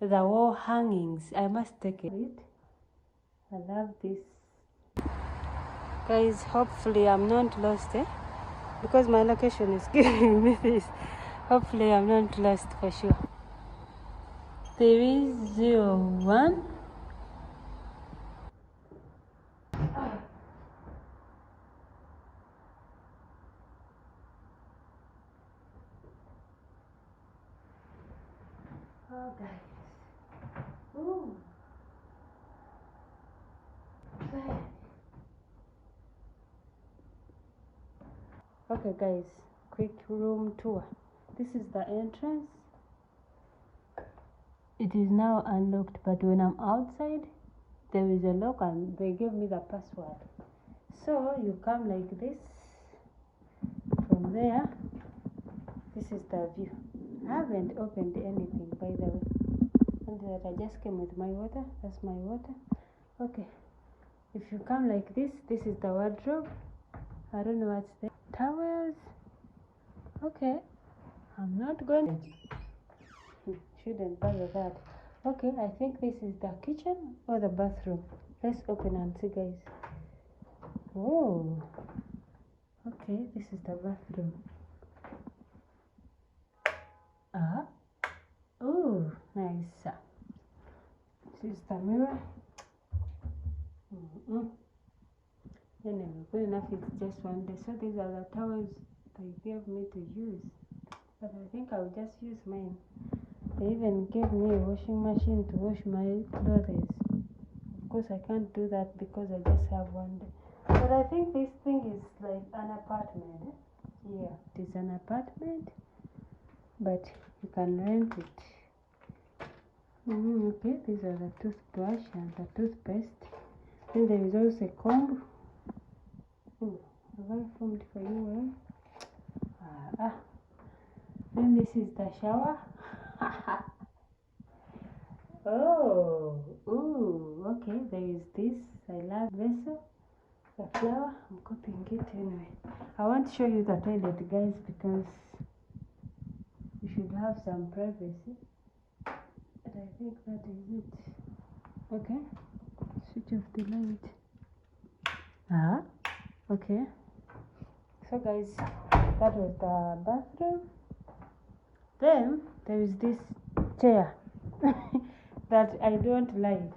the wall hangings. I must take it. I love this. Guys, hopefully I'm not lost, because my location is giving me this. Hopefully I'm not lost for sure. 301. Oh, guys. Ooh. Okay, guys, quick room tour. This is the entrance. It is now unlocked, but when I'm outside, there is a lock and they gave me the password. So you come like this. From there, this is the view. I haven't opened anything, by the way. And that I just came with my water. That's my water. Okay. If you come like this, this is the wardrobe. I don't know what's there. Towels. Okay. I'm not going to. Shouldn't bother that. Okay, I think this is the kitchen or the bathroom. Let's open and see, guys. Oh. Okay, this is the bathroom. Oh, nice. This is the mirror. Anyway, good enough. It's just one day. So these are the towels they gave me to use. But I think I'll just use mine. They even gave me a washing machine to wash my clothes. Of course, I can't do that because I just have one day. But I think this thing is like an apartment. Yeah, it is an apartment, but you can rent it. Okay, these are the toothbrush and the toothpaste. Then there is also a comb. Have I filmed for you? Then this is the shower. Okay, there is this. I love vessel. The flower, I'm copying it anyway. I want to show you the toilet, guys, because you should have some privacy. But I think that is it. Okay, switch off the light. Okay. So, guys, that was the bathroom. Then there is this chair that I don't like.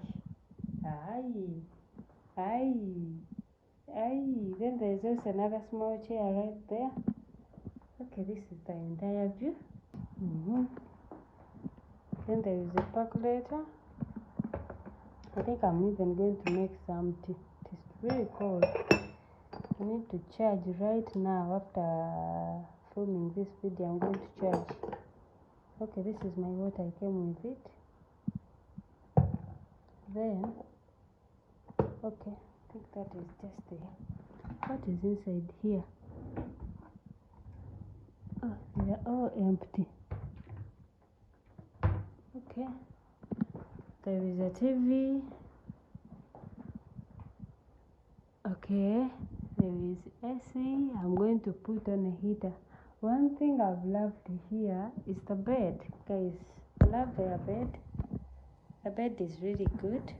Then there is also another small chair right there. Okay, this is the entire view. Then there is a percolator. I think I'm even going to make some tea. It's really cold. I need to charge right now. After filming this video, I'm going to charge. Okay, this is my water. I came with it. Then, okay, I think that is just there. What is inside here? Oh, they are all empty. Okay, there is a TV. Okay, there is AC. I'm going to put on a heater. One thing I've loved here is the bed, guys. I love their bed. The bed is really good.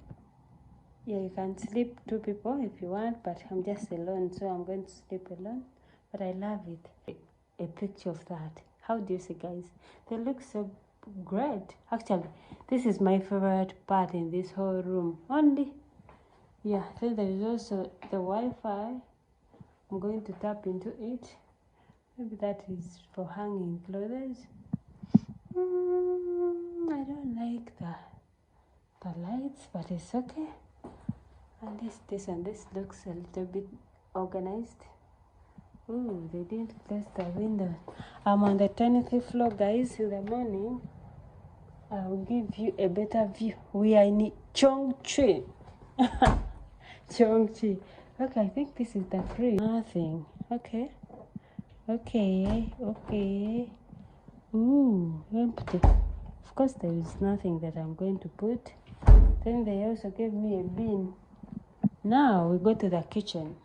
Yeah, you can sleep 2 people if you want, but I'm just alone, so I'm going to sleep alone. But I love it. A picture of that. How do you see, guys? They look so great. Actually, this is my favorite part in this whole room. Only, yeah. Then there is also the Wi-Fi. I'm going to tap into it. Maybe that is for hanging clothes. I don't like the lights, but it's okay. And this looks a little bit organized. Ooh, they didn't close the window. I'm on the 20th floor, guys. In the morning, I'll give you a better view. We are in Chongqing. Chongqing. Okay, I think this is the fridge. Nothing. Okay. Ooh, empty. Of course, there is nothing that I'm going to put. Then they also gave me a bin. Now we go to the kitchen.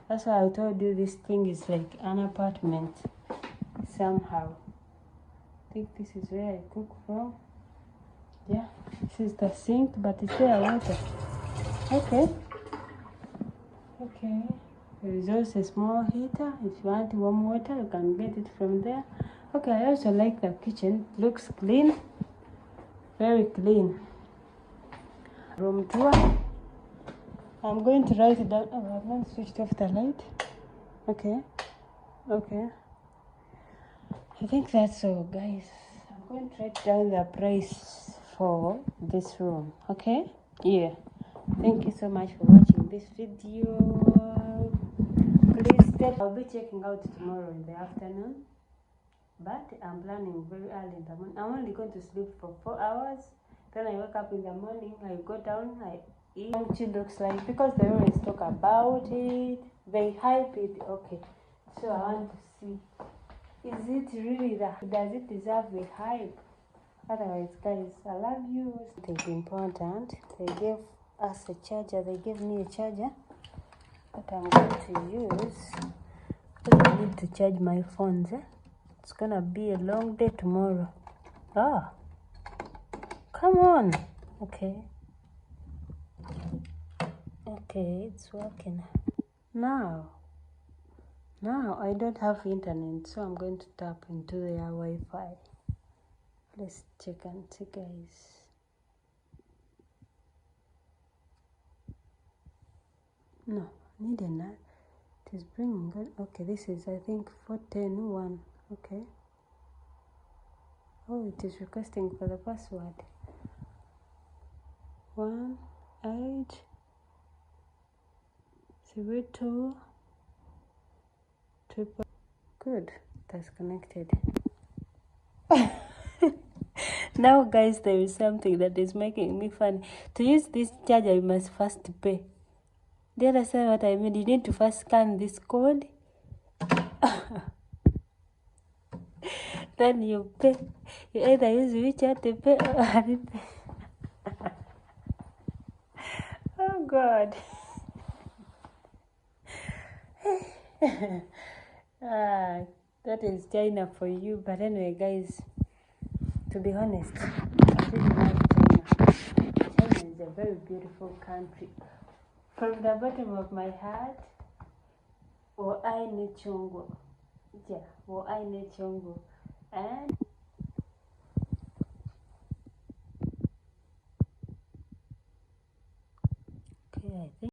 That's why I told you this thing is like an apartment somehow. I think this is where I cook from. Yeah. This is the sink, but it's there water. Okay. Okay. There is also a small heater. If you want warm water, you can get it from there. Okay, I also like the kitchen. It looks clean. Very clean. Room tour. I'm going to write it down. Oh, I've not switched off the light. Okay. Okay. I think that's all, guys. I'm going to write down the price for this room. Okay? Yeah. Thank you so much for watching this video. Please stay. I'll be checking out tomorrow in the afternoon. But I'm planning very early in the morning. I'm only going to sleep for 4 hours. Then I wake up in the morning. I go down. I eat. It looks like, because they always talk about it. They hype it. Okay. So I want to see. Is it really that? Does it deserve the hype? Otherwise, guys, I love you. It's important. They gave us a charger. They gave me a charger that I'm going to use because I need to charge my phones. It's gonna be a long day tomorrow. Ah, come on. Okay. Okay, it's working now. Now I don't have internet, so I'm going to tap into their Wi-Fi. Let's check and see, guys. No, I need a nut. It is bringing good. Okay, this is, I think, 410.1. Okay. Oh, it is requesting for the password. 1832. Good, that's connected. Now, guys, there is something that is making me funny. To use this charger, you must first pay. Do you understand what I mean? You need to first scan this code. Then you pay. You either use WeChat to pay or Alipay. Oh, God. That is China for you. But anyway, guys, to be honest, I really love China. China is a very beautiful country. From the bottom of my heart, wo ai ne chongo. Yeah, wo ai ne chongo. And